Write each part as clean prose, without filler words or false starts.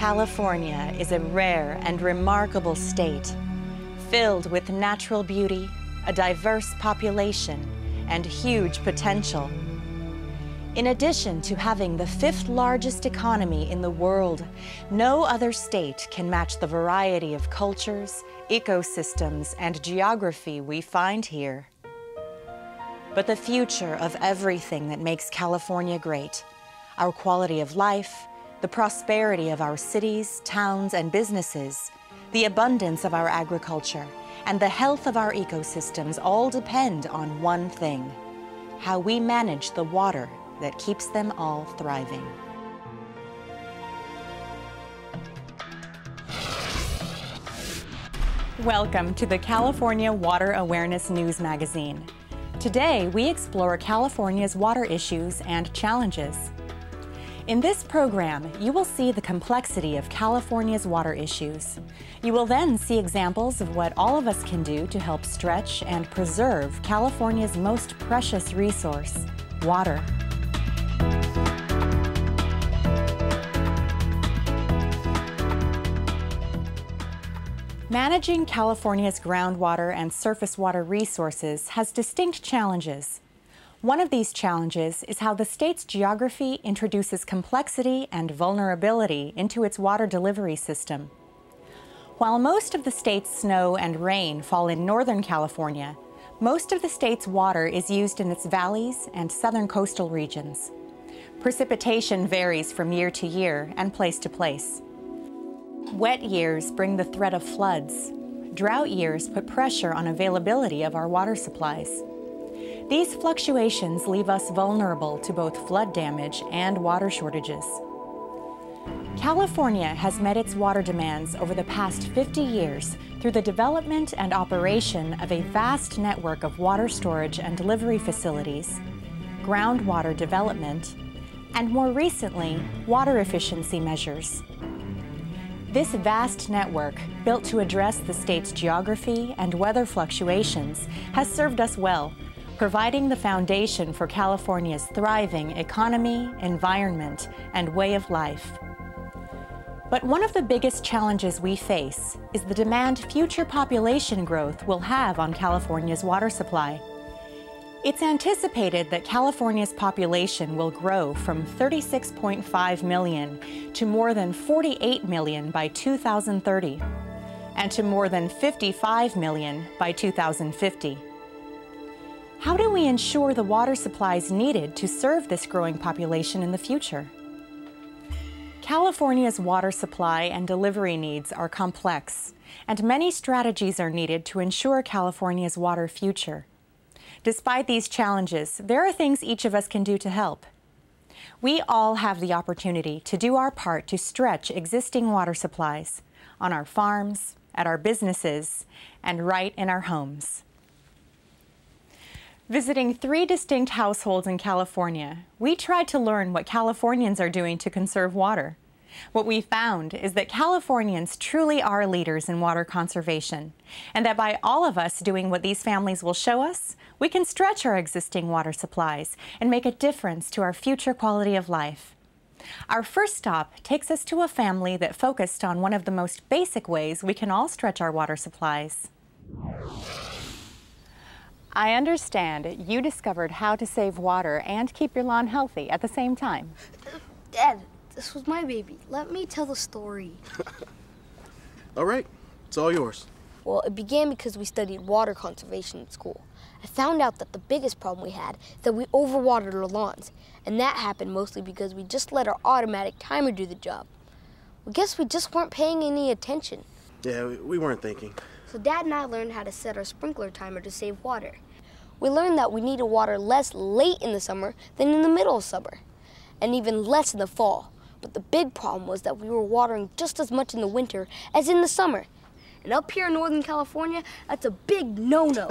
California is a rare and remarkable state, filled with natural beauty, a diverse population, and huge potential. In addition to having the 5th largest economy in the world, no other state can match the variety of cultures, ecosystems, and geography we find here. But the future of everything that makes California great, our quality of life, the prosperity of our cities, towns, and businesses, the abundance of our agriculture, and the health of our ecosystems all depend on one thing: how we manage the water that keeps them all thriving. Welcome to the California Water Awareness News Magazine. Today, we explore California's water issues and challenges. In this program, you will see the complexity of California's water issues. You will then see examples of what all of us can do to help stretch and preserve California's most precious resource, water. Managing California's groundwater and surface water resources has distinct challenges. One of these challenges is how the state's geography introduces complexity and vulnerability into its water delivery system. While most of the state's snow and rain fall in Northern California, most of the state's water is used in its valleys and southern coastal regions. Precipitation varies from year to year and place to place. Wet years bring the threat of floods. Drought years put pressure on availability of our water supplies. These fluctuations leave us vulnerable to both flood damage and water shortages. California has met its water demands over the past 50 years through the development and operation of a vast network of water storage and delivery facilities, groundwater development, and more recently, water efficiency measures. This vast network, built to address the state's geography and weather fluctuations, has served us well, providing the foundation for California's thriving economy, environment, and way of life. But one of the biggest challenges we face is the demand future population growth will have on California's water supply. It's anticipated that California's population will grow from 36.5 million to more than 48 million by 2030, and to more than 55 million by 2050. How do we ensure the water supplies needed to serve this growing population in the future? California's water supply and delivery needs are complex, and many strategies are needed to ensure California's water future. Despite these challenges, there are things each of us can do to help. We all have the opportunity to do our part to stretch existing water supplies on our farms, at our businesses, and right in our homes. Visiting 3 distinct households in California, we tried to learn what Californians are doing to conserve water. What we found is that Californians truly are leaders in water conservation, and that by all of us doing what these families will show us, we can stretch our existing water supplies and make a difference to our future quality of life. Our first stop takes us to a family that focused on one of the most basic ways we can all stretch our water supplies. I understand you discovered how to save water and keep your lawn healthy at the same time. Dad, this was my baby. Let me tell the story. All right, it's all yours. Well, it began because we studied water conservation in school. I found out that the biggest problem we had is that we overwatered our lawns, and that happened mostly because we just let our automatic timer do the job. I guess we just weren't paying any attention. Yeah, we weren't thinking. So Dad and I learned how to set our sprinkler timer to save water. We learned that we need to water less late in the summer than in the middle of summer, and even less in the fall. But the big problem was that we were watering just as much in the winter as in the summer. And up here in Northern California, that's a big no-no.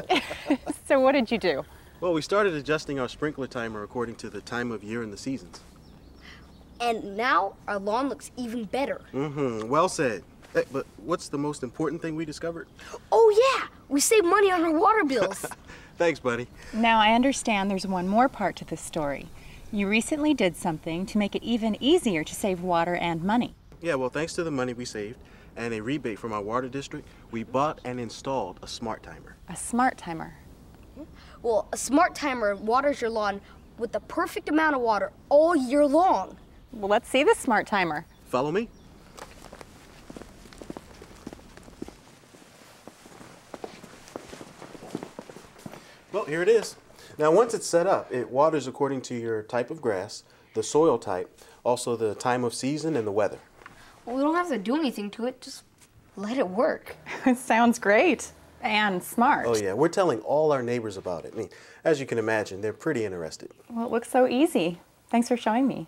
So what did you do? Well, we started adjusting our sprinkler timer according to the time of year and the seasons. And now our lawn looks even better. Well said. Hey, but what's the most important thing we discovered? Oh yeah, we saved money on our water bills. Thanks, buddy. Now I understand there's one more part to this story. You recently did something to make it even easier to save water and money. Yeah, well, thanks to the money we saved and a rebate from our water district, we bought and installed a smart timer. A smart timer. Well, a smart timer waters your lawn with the perfect amount of water all year long. Well, let's see the smart timer. Follow me? Well, here it is. Now, once it's set up, it waters according to your type of grass, the soil type, also the time of season and the weather. Well, we don't have to do anything to it, just let it work. It sounds great and smart. Oh yeah, we're telling all our neighbors about it. I mean, as you can imagine, they're pretty interested. Well, it looks so easy. Thanks for showing me.